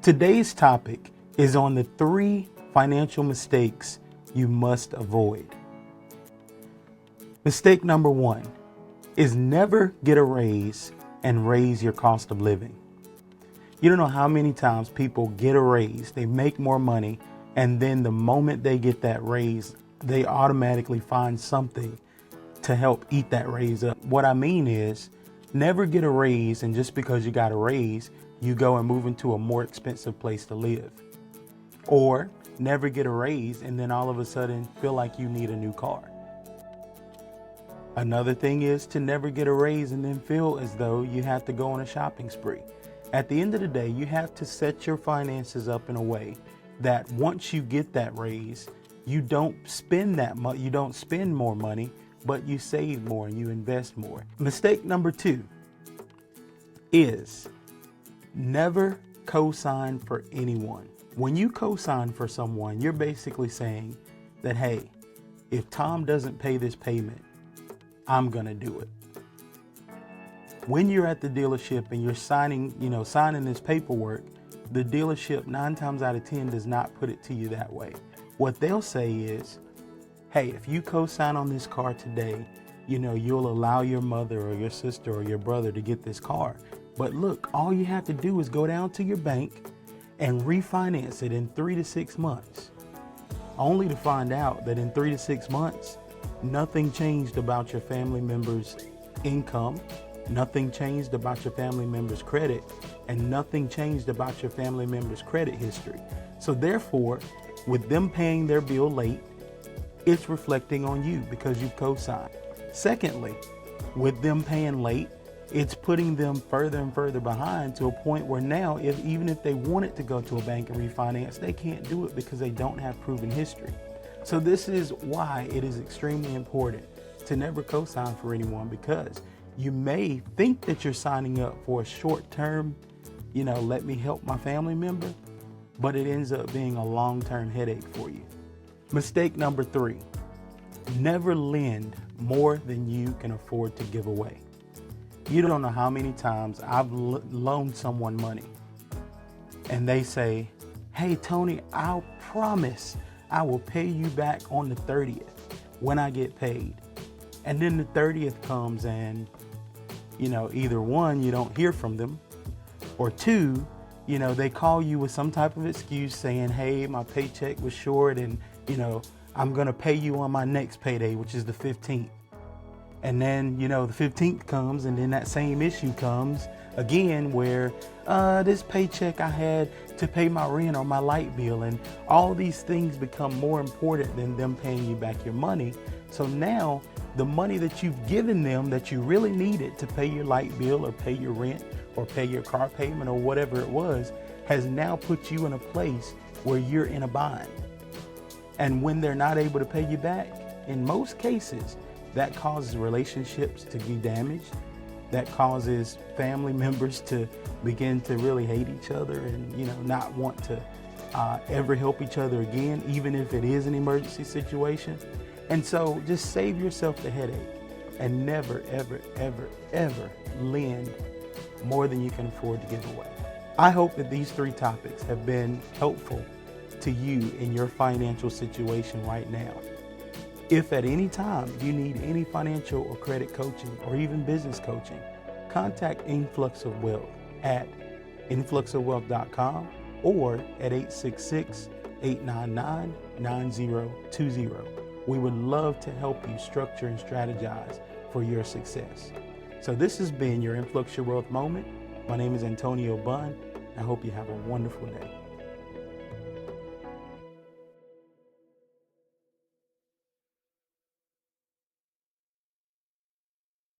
Today's topic is on the 3 financial mistakes you must avoid. Mistake number 1 is never get a raise and raise your cost of living. You don't know how many times people get a raise, they make more money, and then the moment they get that raise, they automatically find something to help eat that raise up. What I mean is, never get a raise and just because you got a raise, you go and move into a more expensive place to live. Or never get a raise and then all of a sudden feel like you need a new car. Another thing is to never get a raise and then feel as though you have to go on a shopping spree. At the end of the day, you have to set your finances up in a way that once you get that raise, you don't spend that much, you don't spend more money, but you save more and you invest more. Mistake number 2 is never co-sign for anyone. When you co-sign for someone, you're basically saying that, hey, if Tom doesn't pay this payment, I'm gonna do it. When you're at the dealership and you're signing this paperwork, the dealership 9 times out of 10 does not put it to you that way. What they'll say is, hey, if you co-sign on this car today, you'll allow your mother or your sister or your brother to get this car. But look, all you have to do is go down to your bank and refinance it in 3 to 6 months. Only to find out that in 3 to 6 months, nothing changed about your family members' income, nothing changed about your family members' credit, and nothing changed about your family members' credit history. So therefore, with them paying their bill late, it's reflecting on you because you've co-signed. Secondly, with them paying late, it's putting them further and further behind to a point where now, even if they wanted to go to a bank and refinance, they can't do it because they don't have proven history. So this is why it is extremely important to never co-sign for anyone, because you may think that you're signing up for a short-term, let me help my family member, but it ends up being a long-term headache for you. Mistake number 3, never lend more than you can afford to give away. You don't know how many times I've loaned someone money and they say, hey, Tony, I'll promise I will pay you back on the 30th when I get paid. And then the 30th comes and, either 1, you don't hear from them, or 2, they call you with some type of excuse saying, hey, my paycheck was short and, I'm going to pay you on my next payday, which is the 15th. And then, the 15th comes and then that same issue comes again where this paycheck I had to pay my rent or my light bill, and all these things become more important than them paying you back your money. So now the money that you've given them that you really needed to pay your light bill or pay your rent or pay your car payment or whatever it was has now put you in a place where you're in a bind. And when they're not able to pay you back, in most cases, that causes relationships to be damaged. That causes family members to begin to really hate each other and, not want to ever help each other again, even if it is an emergency situation. And so just save yourself the headache and never, ever, ever, ever lend more than you can afford to give away. I hope that these 3 topics have been helpful to you in your financial situation right now. If at any time you need any financial or credit coaching or even business coaching, contact Influx of Wealth at influxofwealth.com or at 866-899-9020. We would love to help you structure and strategize for your success. So this has been your Influx Your Wealth moment. My name is Antonio Bunn. I hope you have a wonderful day.